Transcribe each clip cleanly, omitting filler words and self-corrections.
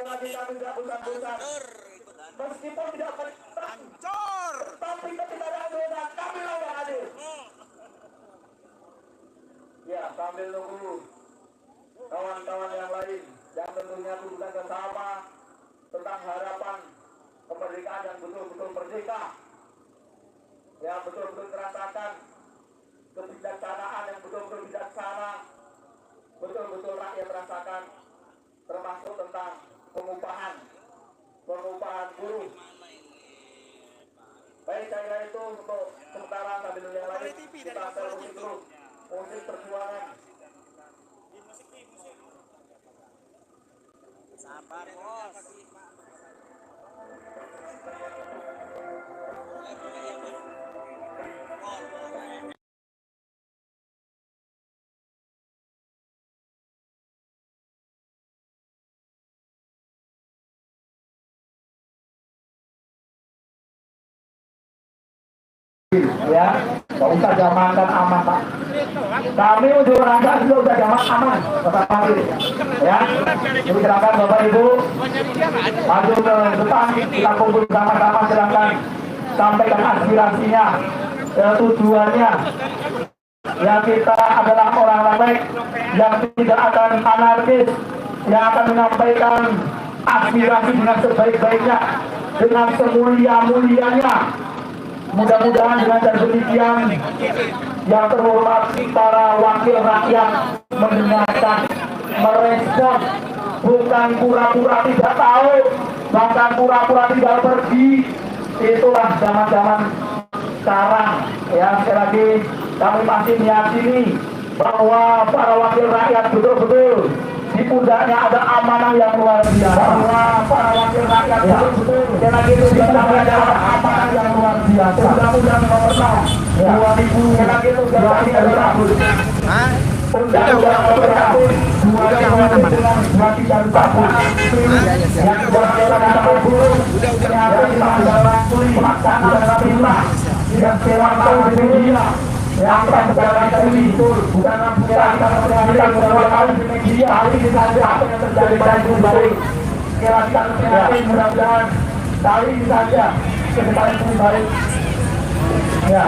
lagi kami tidak bosan-bosan. Meskipun tidak menang, tapi ketika ada adonan, kami yang hadir. Ya, sambil nunggu kawan-kawan yang lain yang tentunya tulisan bersama tentang harapan kemerdekaan yang betul-betul merdeka, yang betul-betul terasakan kebijaksanaan yang betul-betul bijaksana, betul-betul rakyat rasakan, termasuk tentang pengupahan buruh. Baik, saya kira itu untuk sementara. Sambil yang lain kita akan musik terus, musik perjuangan. Sabar bos. Ya, nggak usah jamankan aman Pak. Kami untuk rangka juga udah jaman aman, Bapak Panggil. Ya, jadi silakan Bapak Ibu maju ke depan, kita kumpul sama-sama, silakan sampaikan aspirasinya, tujuannya. Ya, kita adalah orang-orang baik yang tidak akan anarkis, yang akan menyampaikan aspirasi dengan sebaik-baiknya, dengan semulia-mulianya. Mudah-mudahan dengan cara demikian yang terhormat para wakil rakyat mendengarkan, merespon, bukan pura-pura tidak tahu, bahkan pura-pura tidak pergi. Itulah zaman-zaman sekarang. Ya, sekali lagi kami masih meyakini bahwa para wakil rakyat betul-betul di pundaknya ada amanah yang luar biasa. Bahwa para wakil rakyat betul-betul sekali lagi itu bisa ada amanah yang luar biasa. Undang-undang nomor 6 2000 sekali lagi itu Undang-undang nomor 1 dengan 23 yang dilaksanakan buruh pelaksanaan rapimnas yang selama media yang akan menjalankan itu bukan kita menjalankan beberapa kali di media. Hari ini saja apa yang terjadi pada kembali kita mudah-mudahan kali ini saja ke depan kembali. Ya.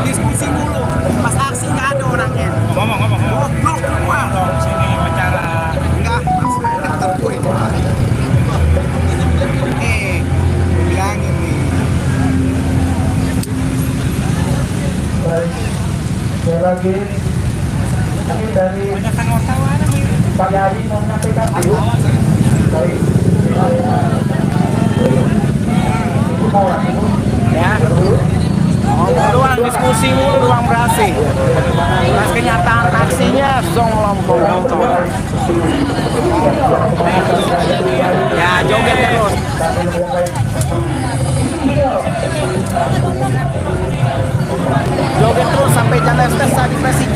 diskusi mulu. Pas aksi nggak ada orangnya. Ngomong. Goblok semua. Sini bicara. Enggak, maksudnya tertulis itu. Bilangin nih. Baik. Sekali lagi ini dari Pak Yadi mau menyampaikan dulu. Baik. Ibu mau lah, Ibu. Ya. Ruang diskusi mulu, ruang berasi. Pas kenyataan aksinya song lompong. Ya joget terus. Joget terus sampai jalan tes di Persik.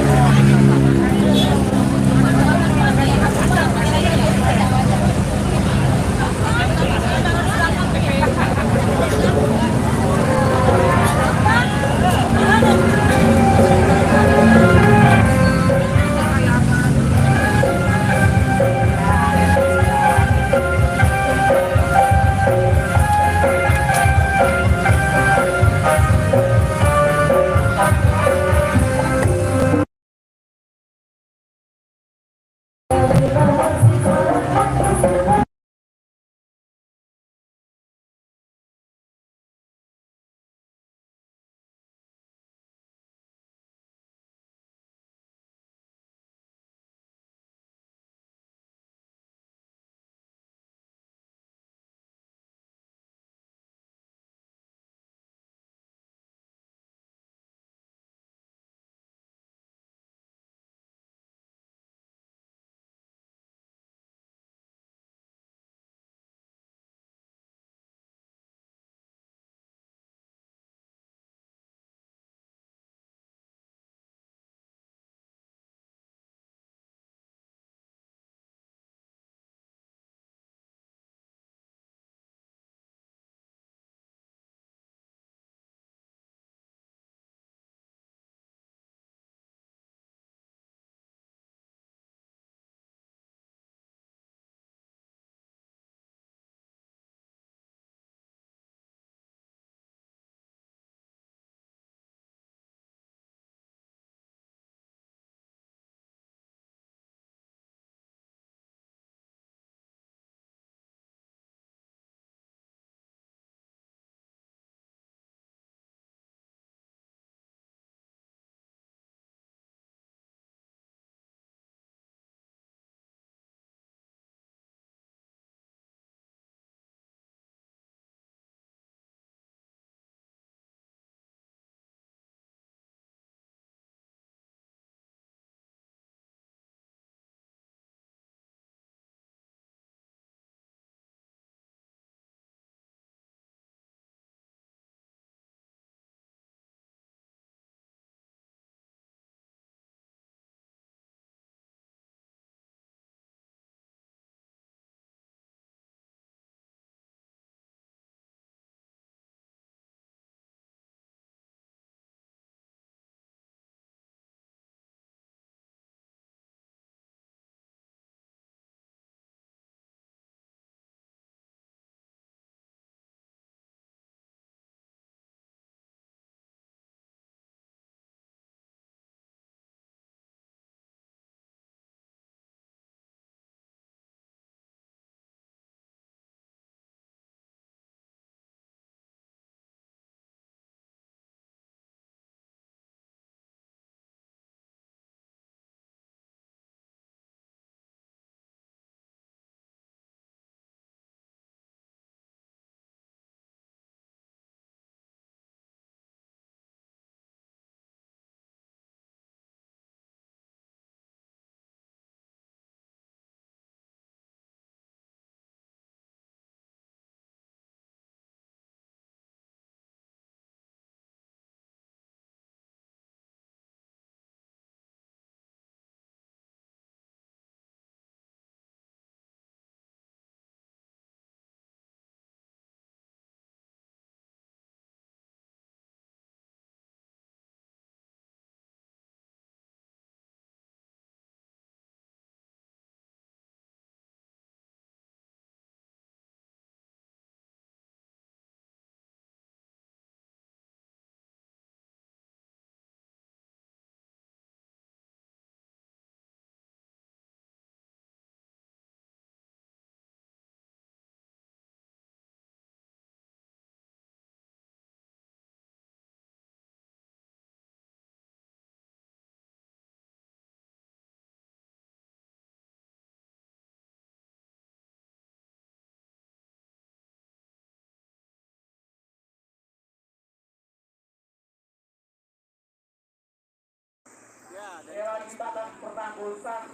kita akan pernah bosan,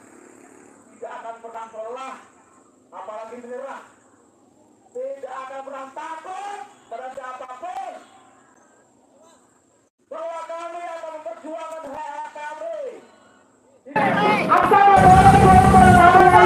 tidak akan pernah lelah, apalagi menyerah, tidak akan pernah takut pada siapapun, bahwa kami akan memperjuangkan hak kami. Assalamualaikum warahmatullahi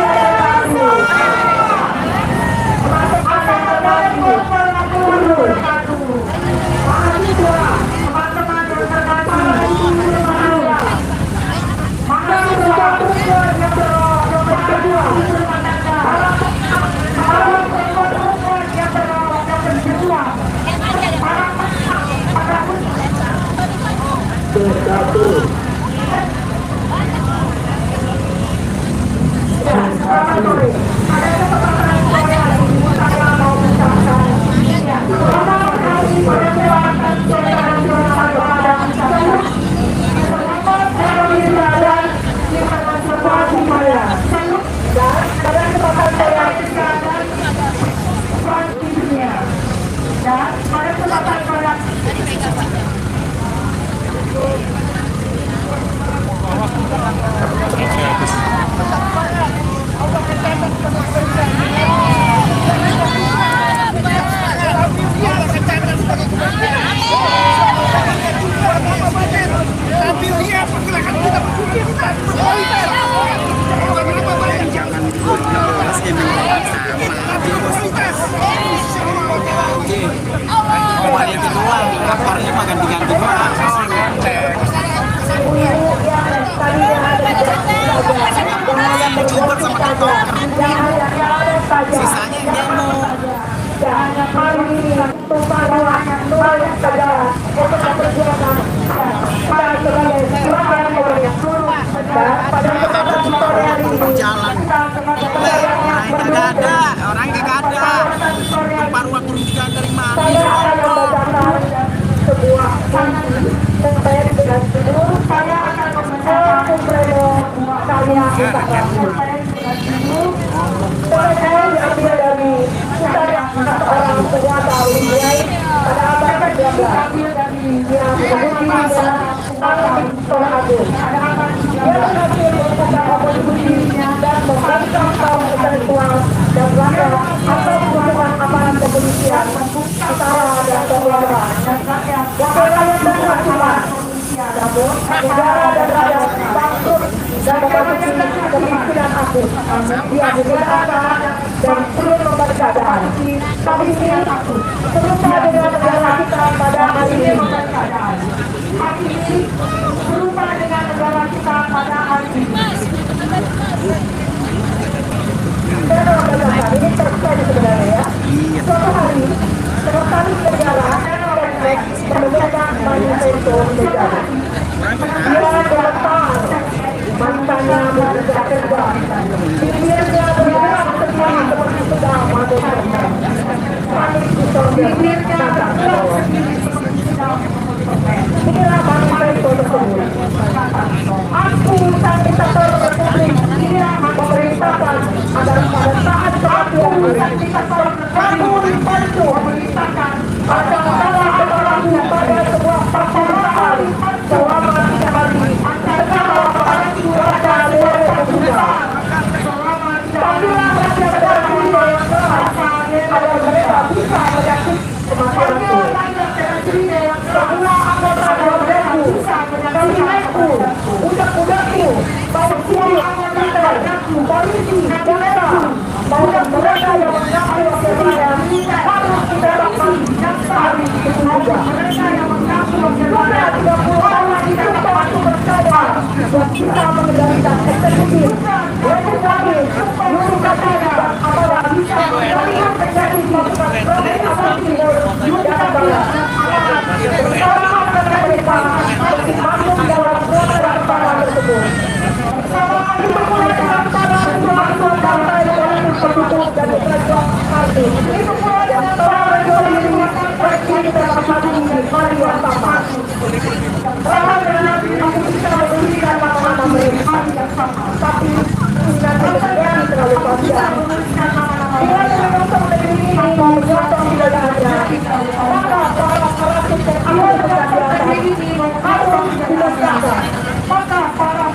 Maka para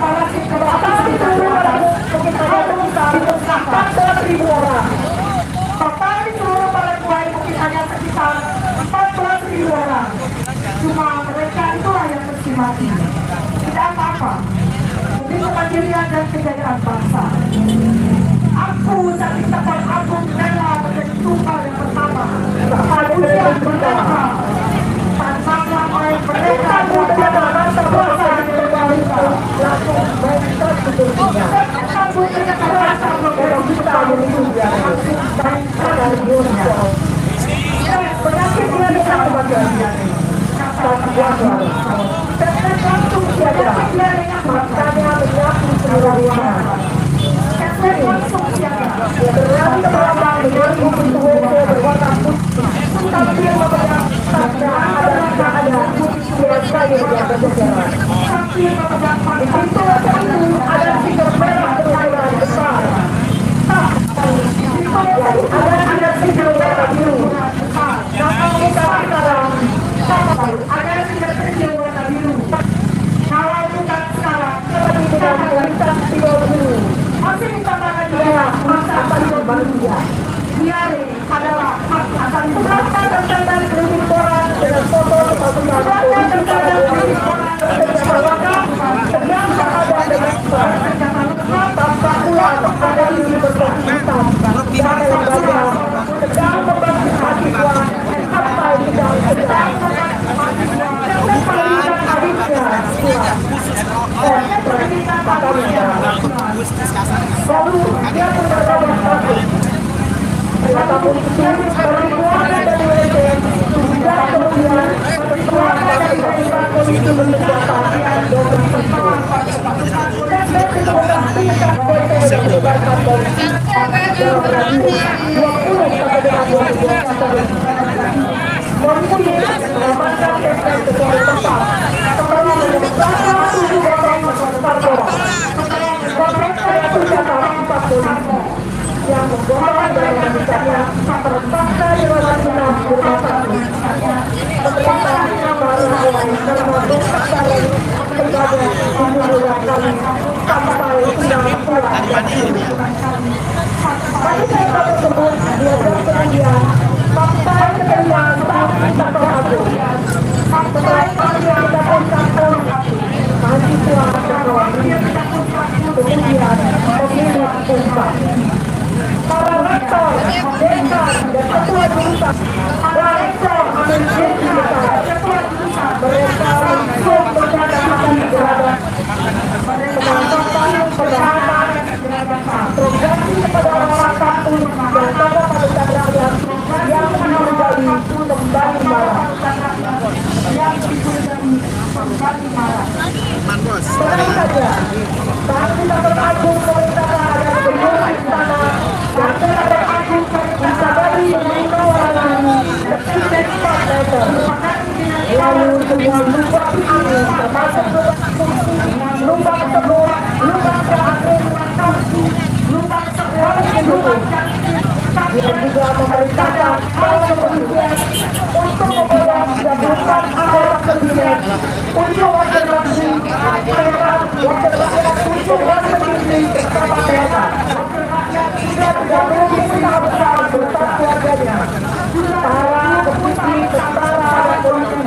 14.000 orang. Total di seluruh Paraguay mungkin hanya sekitar 14.000 orang. Cuma mereka itulah yang mesti mati. Tidak apa-apa. Demi kemandirian dan kejayaan bangsa. Aku jadi tempat agung rela menjadi tumpah yang pertama. Usia mereka. Tantangan oleh mereka muda dan terbiasa dengan bangsa. Langsung mereka sebetulnya. Aku tidak merasa bahwa kita menunjukkan bangsa dan dunia. Penyakit dia bisa kebahagiaan. Kata kuasa. Dan langsung tiada. Makanya menyapu seluruh ruangan. Kata langsung tiada. Berlari terbang dengan pintu WC berwarna putih. Sambil memegang tanda ada putih biasa yang berjalan. Sambil memegang di pintu WC itu ada stiker merah berukuran besar. Ada stiker merah biru. Nama kita sekarang ada stiker kecil warna biru. Kalau bukan sekarang, lebih dengan tulisan stiker biru. Masih ditambahkan juga masa paling bahagia. Diare adalah hak akan berapa dan keliling koran dengan foto berapa dan keliling koran sedang berada dengan tanpa ulang ada di berkat hitam dan lembaga sedang membantu mahasiswa sampai sedang pendidikan adiknya pendidikan adiknya lalu dia berkata kata polisi dari keluarga dari WC dan kemudian keluarga dari polisi bersenjata dan bersenjata dan bersenjata tingkat WC melibatkan polisi dalam radio 20 sampai dengan 22 polisi mengamankan dan ketua tempat setelah menyebutkan 7 orang narkoba memeriksa senjata 4 polisi yang membawa dalam misalnya terpaksa dirawatkan di rumah sakit. Pemerintah Paraguay termasuk sekali sebagai pembunuhan kali sampai pulang dan pada saat tersebut 2 jam kemudian sampai kemudian Saktor Agung sampai kemudian mendapatkan polisi mahasiswa kemudian memilih umpan. Para rektor, dekan, dan ketua jurusan, para rektor memiliki ketua jurusan, mereka langsung berkata-kata berada penangkapan, penahanan, progresi kepada orang kampus dan pada rakyat yang menjadi kembali marah. Yang menjadi kembali marah. Tenang saja, saat kita beragung pemerintah ada penduduk istana dan kita beragung bisa dari mengawalangi lebih dari 4 meter. Lalu semua lubang ini termasuk lubang tersebut, lubang terakhir, lubang sekolah penduduk. Dia juga memerintahkan para kepolisian untuk membawa 34 anggota kepolisian untuk observasi untuk observasi bersama mereka. Sudah bergabung di skala besar bersama keluarganya. Para kepolisi, tentara dan polisi,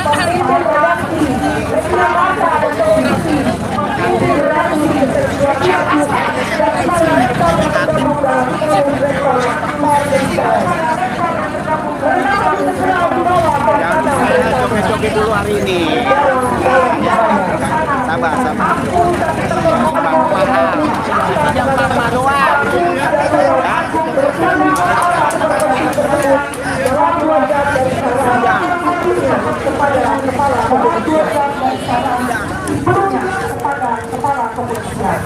pemimpin redaksi, media massa dan televisi, pemimpin redaksi, dan para rektor yang tergabung dalam rektor joget dulu hari ini. Sabar. Jangan lama doang. Kepala kepolisian.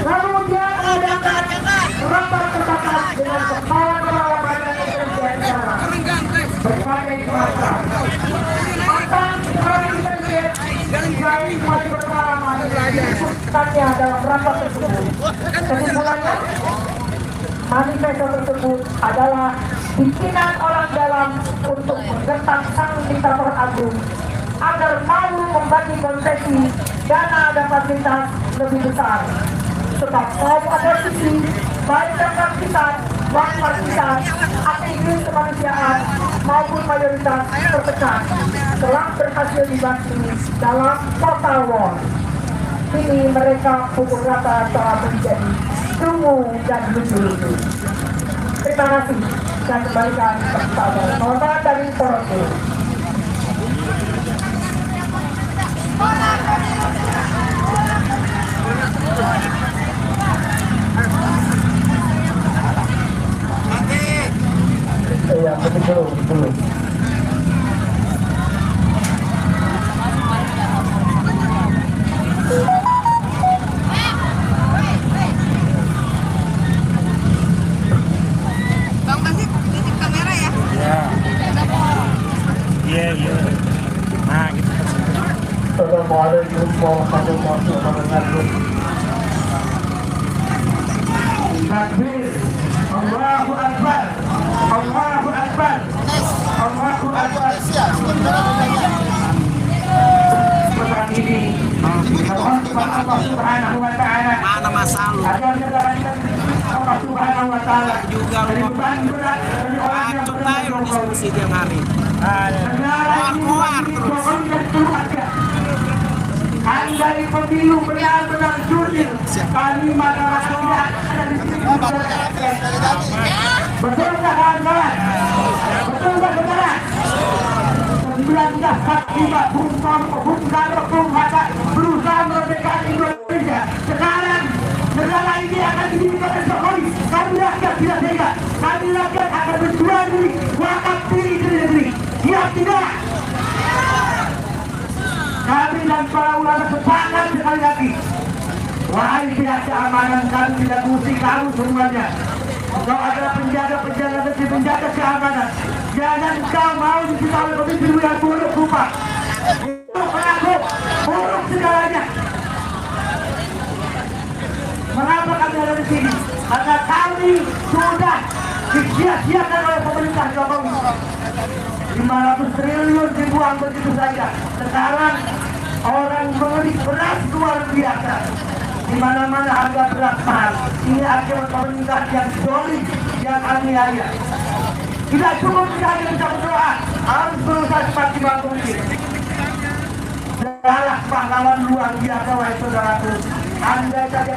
Lalu dia mengadakan rapat terbatas dengan kepala badan intelijen berbagai masa. Mantan presiden Israel masih berpengalaman disebutkannya dalam rapat tersebut. Kesimpulannya, manifesto tersebut adalah bikinan orang dalam untuk menggentak sang diktator agung agar mau membagi konsesi dana dan fasilitas lebih besar. Sebab kaum oposisi baik yang partisan, partisan, aktivis kemanusiaan maupun mayoritas tertekan telah berhasil dibantu dalam total war. Kini mereka pukul rata telah menjadi sungguh dan lucu-lucu. Terima kasih dan kembalikan kepada Nona dari Toronto. Iya, betul. Bang Basit, titip kamera ya? Iya. Nah, gitu. Assalamualaikum warahmatullahi wabarakatuh. Takbir. Allahu Akbar. Allahu Akbar. Allahu Akbar. Perang ini Allah Subhanahu wa Ta'ala. Mana masalah? Agar menjalankan Allah Subhanahu wa Ta'ala Juga dari beban berat dari orang yang Acung tayo berdosa. diskusi tiap hari. Negara ini Keluar bagi terus. Jokowi dan keluarga. Andai pemilu benar-benar jurdil, kami masyarakat tidak ada di sini. Betul nggak kawan-kawan? Betul nggak saudara? 1945 Bung Karno, Bung Hatta berusaha memerdekakan Indonesia. Sekarang negara ini akan didirikan oleh Jokowi. Kami rakyat tidak tega. Kami rakyat akan berjuang diri, wakaf diri ke negeri. Siap tidak? Kami dan para ulama sepakat sekali lagi. Wahai pihak keamanan, kami tidak mesti kamu semuanya. Kau adalah penjaga-penjaga negeri, penjaga keamanan. Jangan kau mau dikita oleh pemimpin yang buruk rupa. Itu pelaku buruk segalanya. Mengapa kami ada di sini? Karena kami sudah disia-siakan oleh pemerintah Jokowi. 500 triliun dibuang begitu saja. Sekarang orang membeli beras luar biasa. Di mana-mana harga beras mahal. Ini akibat pemerintah yang zolim, yang aniaya. Tidak cukup kita hanya bisa berdoa, harus berusaha semaksimal mungkin. Darah pahlawan luar biasa, wahai saudaraku. Anda saja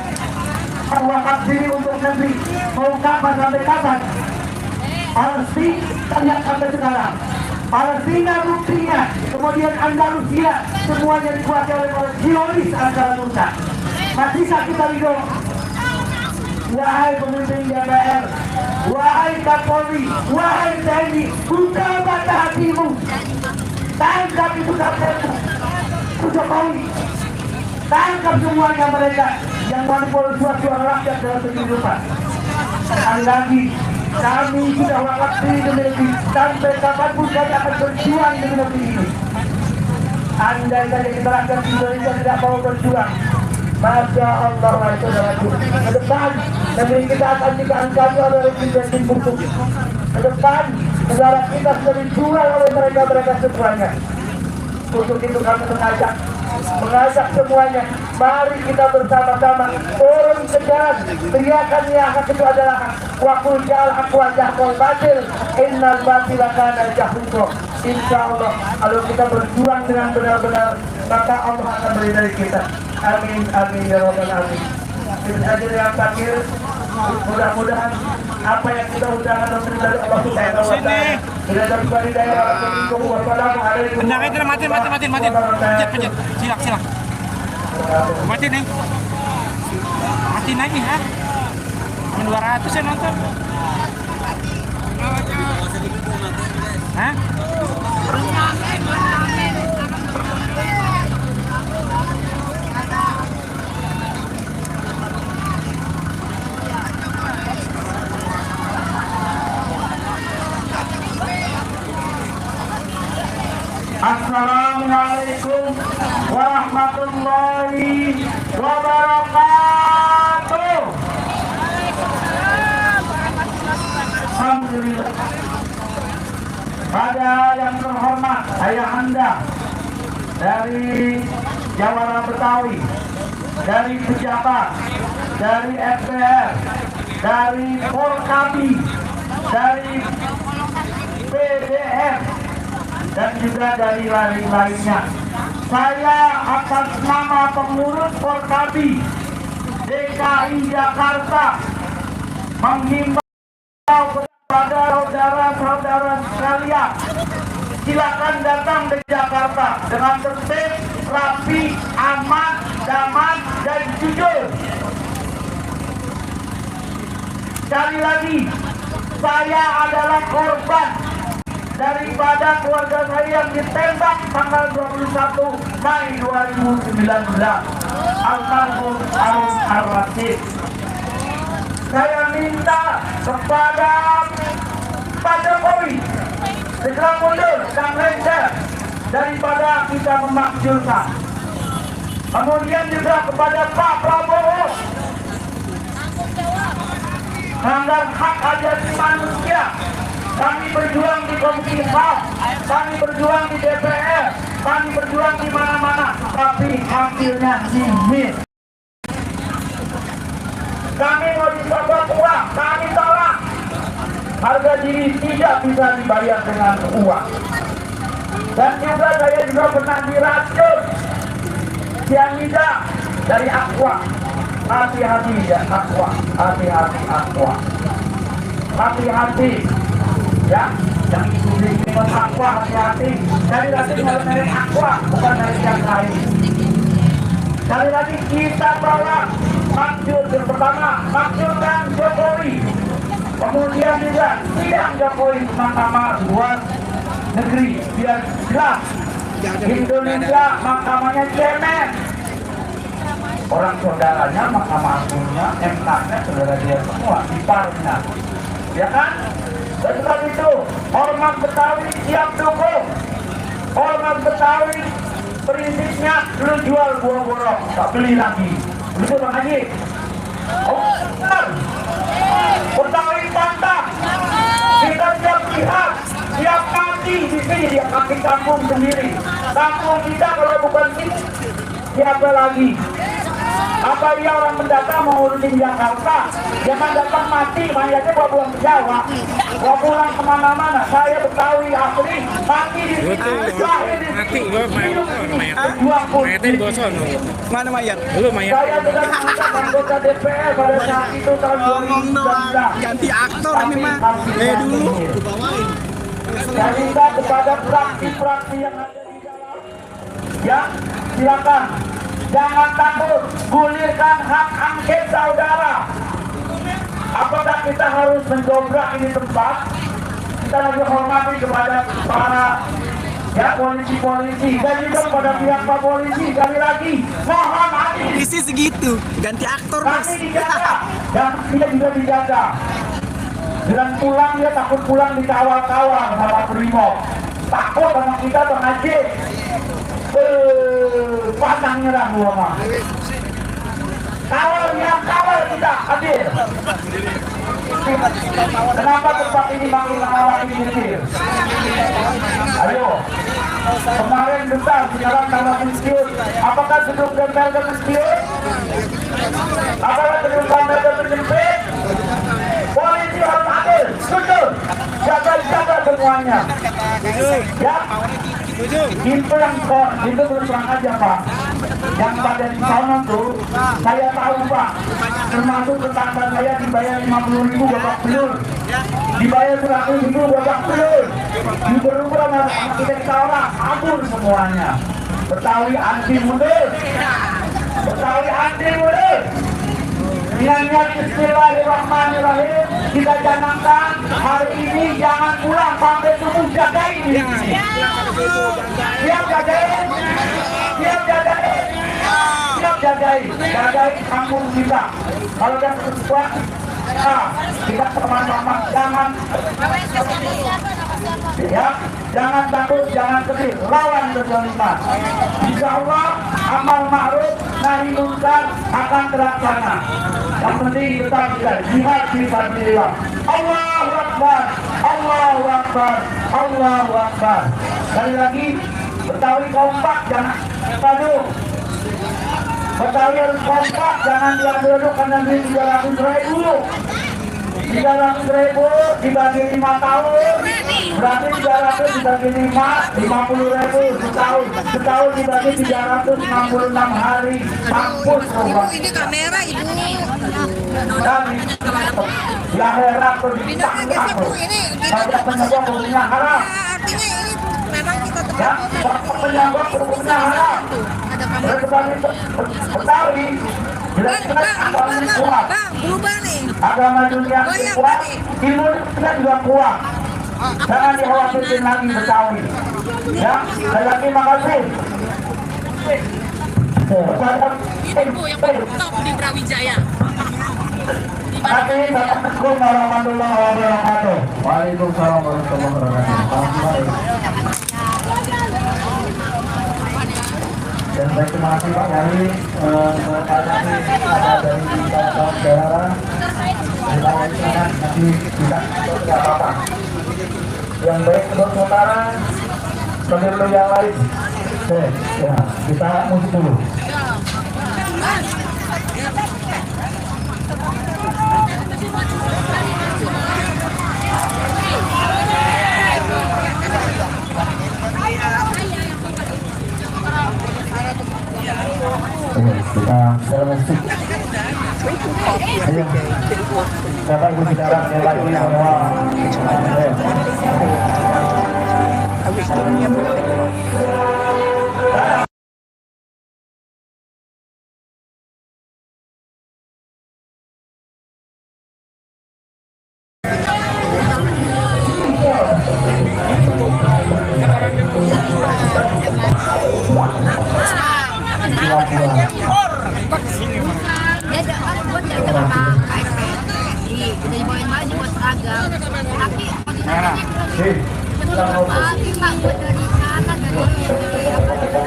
berwakaf diri untuk negeri. Mau kapan sampai kapan? Palestina terlihat sampai sekarang. Palestina buktinya, kemudian Andalusia, semuanya dikuasai oleh Zionis Andalusia. Masihkah kita hidup? Wahai pemimpin DPR, wahai Kapolri, wahai TNI, buka mata hatimu, tangkap itu kapolri, Jokowi, tangkap semuanya mereka yang manipulasi suara rakyat dalam kehidupan. Sekali lagi, kami sudah wakaf diri demi negeri, sampai kapanpun kami akan berjuang demi negeri ini. Andai saja kita rakyat Indonesia tidak mau berjuang, Masya Allah, wahai saudaraku, ke depan negeri kita akan diangkat oleh rezim buruk. Ke depan negara kita sudah dijual oleh mereka semuanya. Untuk itu kami mengajak semuanya, mari kita bersama-sama turun ke jalan, teriakan ya hak itu adalah hak. Wakul jal hak wajah kol batil, innal batila kana jahuko. Insya Allah, kalau kita berjuang dengan benar-benar, maka Allah akan meridai kita. Amin, amin, ya Rabbal alamin. Hadir yang takdir, mudah-mudahan apa yang kita ucapkan dari Allah Subhanahu wa Ta'ala tidak dapat hidayah. Wassalamualaikum. Mati. Pencet. Silak. Mati nih. Mati lagi ha. 200 ya nonton. Hah? Assalamualaikum warahmatullahi wabarakatuh. Alhamdulillah. Pada yang terhormat ayahanda dari Jawara Betawi, dari pejabat, dari FPR, dari Forkabi, dari PDM, dan juga dari lain-lainnya. Saya atas nama pengurus Forkabi DKI Jakarta menghimbau kepada saudara-saudara sekalian, silakan datang ke Jakarta dengan tertib, rapi, aman, damai, dan jujur. Sekali lagi, saya adalah korban daripada keluarga saya yang ditembak tanggal 21 Mei 2019. Almarhum Harun Ar-Rasyid. Saya minta kepada Pak Jokowi segera mundur dan lengser daripada kita memakzulkan. Kemudian juga kepada Pak Prabowo melanggar hak asasi manusia. Kami berjuang di Komisi HAM, kami berjuang di DPR, kami berjuang di mana-mana, tapi hasilnya nihil. Kami mau disogok uang, kami tolak. Harga diri tidak bisa dibayar dengan uang. Dan juga saya juga pernah diracun cyanida dari Aqua. Hati-hati ya Aqua, hati-hati Aqua, hati-hati ya. Yang ikuti minum Aqua, hati-hati. Sekali lagi harus dari Aqua, bukan dari yang lain. Sekali lagi kita bawa maksud yang pertama, maksudkan Jokowi. Kemudian juga sidang Jokowi Mahkamah Luar Negeri biar jelas. Indonesia mahkamahnya cemen. Orang saudaranya Mahkamah Agungnya, MK-nya saudara dia semua di parna. Ya kan? Dan sebab itu Ormas Betawi siap dukung. Ormas Betawi prinsipnya lu jual buah borok, tak beli lagi. Betul Bang Haji? Oh, benar. Betawi pantang. Kita siap jihad, siap mati di sini di kaki kampung sendiri. Kampung kita kalau bukan sini, siapa lagi? Apa dia orang mendatang mau urusin Jakarta? Jangan datang mati, mayatnya bawa pulang ke Jawa, bawa pulang kemana-mana. Saya Betawi asli, mati di sini, lahir di sini, hidup di sini, berjuang pun di sini. Mana mayat? Lu mayat. Saya sudah mengangkat anggota DPR pada saat itu tahun 2019. Ganti aktor ini mah. Dulu. Saya minta kepada fraksi-fraksi yang ada di dalam, ya silakan. Jangan takut, gulirkan hak angket saudara. Apakah kita harus mendobrak ini tempat? Kita lagi hormati kepada para ya polisi-polisi dan juga kepada pihak Pak Polisi. Sekali lagi, mohon adil. Isi segitu, ganti aktor mas. Kami dijaga dan kita juga dijaga. Dengan pulang dia takut pulang dikawal-kawal sama Brimob. Takut sama kita Bang Haji. Pantang nyerah gua mah. Kawal kita hadir. Kenapa tempat ini makin lama makin kecil? Ayo, kemarin besar, sekarang tambah kecil. Apakah gedung DPR kecil? Apakah gedung DPR kecil? Polisi harus adil, betul. Jaga semuanya. Ya. Itu yang itu terus terang aja Pak. Yang pada di sana tuh, saya tahu Pak. Termasuk tetangga saya dibayar 50.000 babak belur, dibayar 100.000 babak belur. Diberubah sama kita orang, kabur semuanya. Betawi anti mundur, Betawi anti mundur. Dengan Bismillahirrahmanirrahim kita canangkan hari ini jangan pulang sampai subuh, jagain di sini. Siap jagain, siap jagain, siap jagain, jagain kampung kita. Kalau ada sesuatu, kita teman-teman jangan ya, jangan takut, jangan sedih, lawan kezaliman. Insya Allah amal ma'ruf nahi munkar akan terlaksana. Yang penting tetap kita jihad fi sabilillah. Allahu Akbar, Allahu Akbar, Allahu Akbar. Sekali lagi, Betawi kompak, jangan paduh. Betawi harus kompak, jangan diaduk karena duit 300.000. 300.000 dibagi 5 tahun berarti 300 dibagi 50.000 setahun. Setahun dibagi 366 hari. Mampus Ibu, ini kamera ibu. dan di akhirat tuh Pindah ke ditangkap situ ini. banyak penyebab hukumnya haram. Artinya ini memang kita Ya, banyak penyebab hukumnya haram. ada kamera. Berkembang Betawi bila kita agamanya kuat, Bang, berubah nih. agama dunia kuat, ilmu kita juga kuat. Jangan dikhawatirin lagi Betawi. Ya, sekali lagi makasih. Ibu yang top di Brawijaya. Assalamualaikum warahmatullahi wabarakatuh. Waalaikumsalam warahmatullahi wabarakatuh. Dan baik, terima kasih Pak Wali mengatasi ada dari kawan-kawan daerah. Kita silakan nanti bisa tidak apa-apa. Yang baik untuk sementara pemilu yang lain. Oke, ya kita musik dulu. Kita musik. Ayo, Bapak Ibu saudara nilai semua. Dia dapat buat yang sama KSP. Udah dibawain maju buat seragam. Tapi pagi Pak buat dari sana dari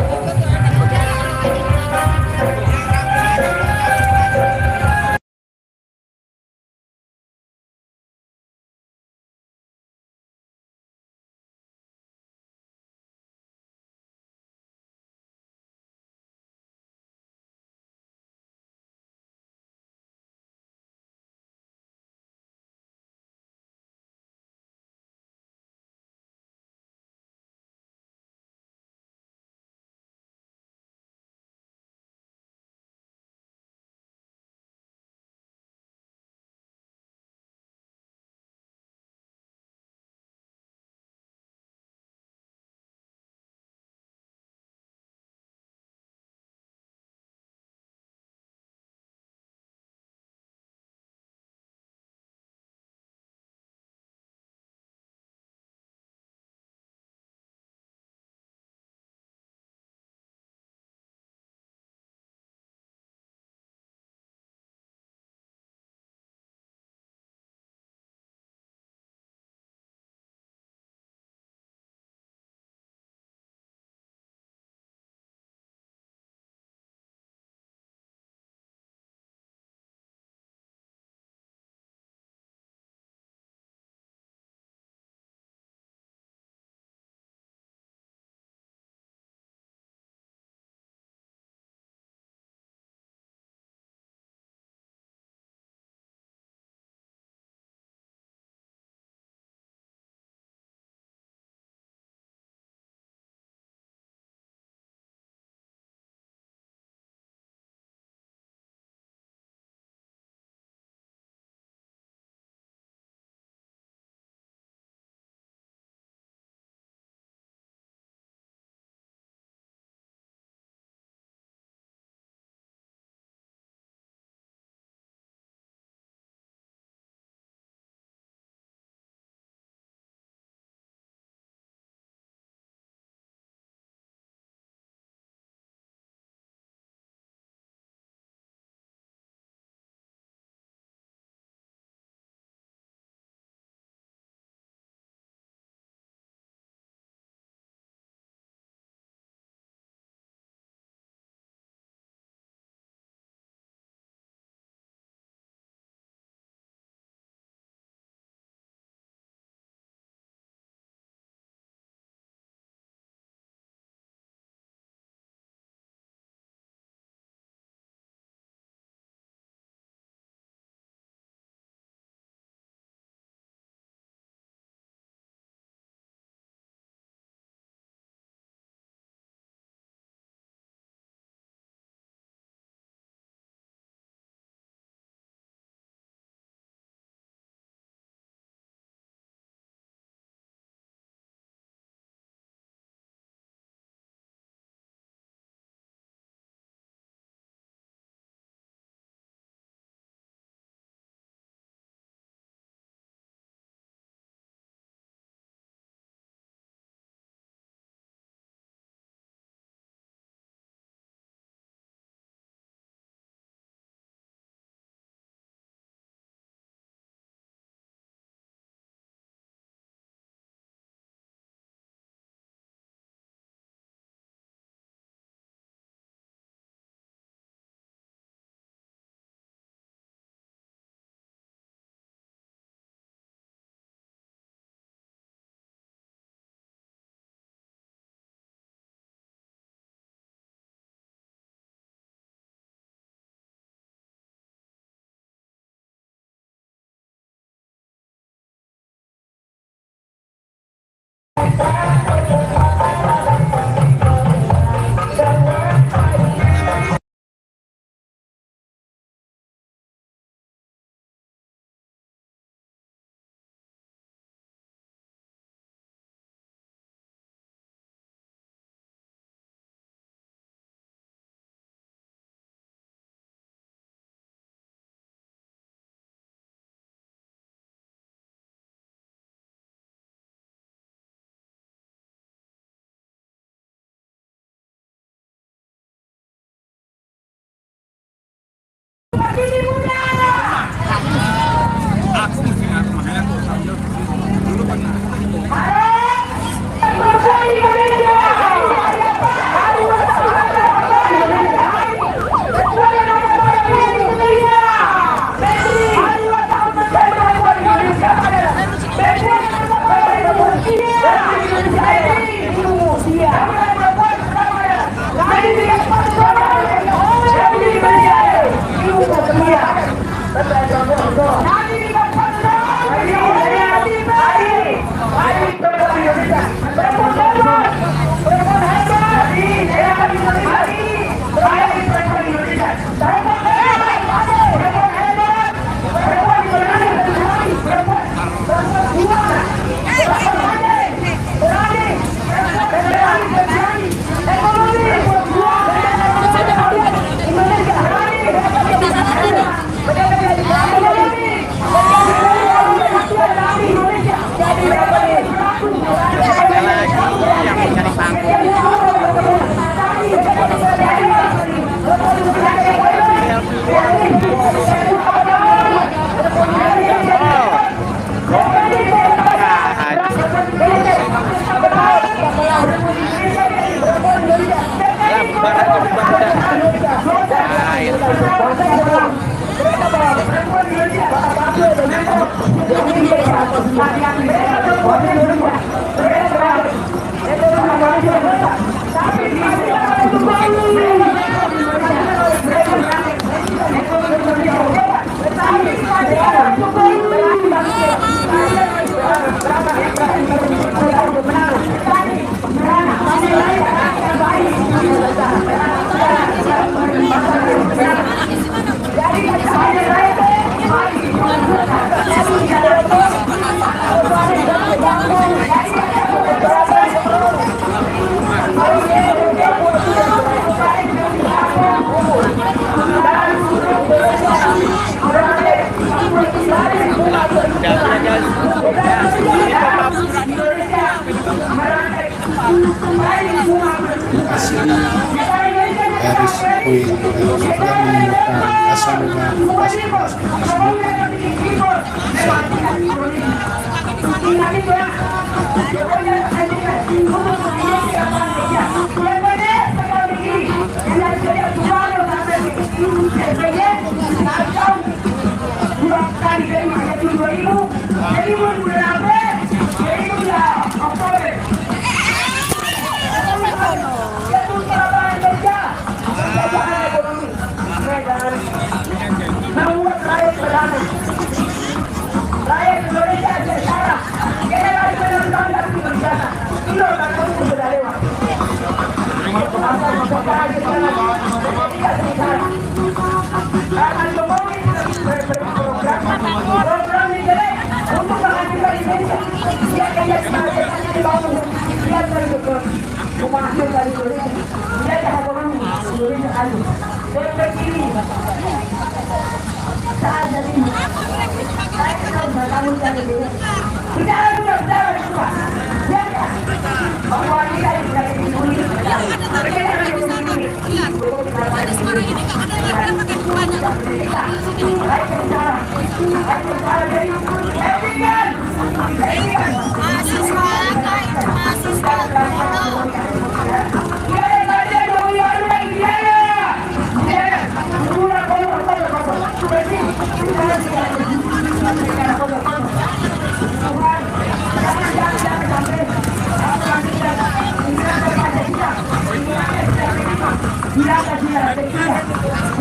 Garis poin yang menemukan asal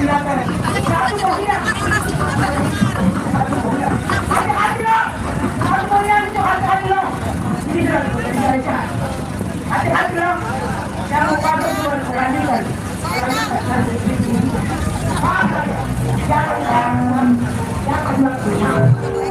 Silakan. Nah,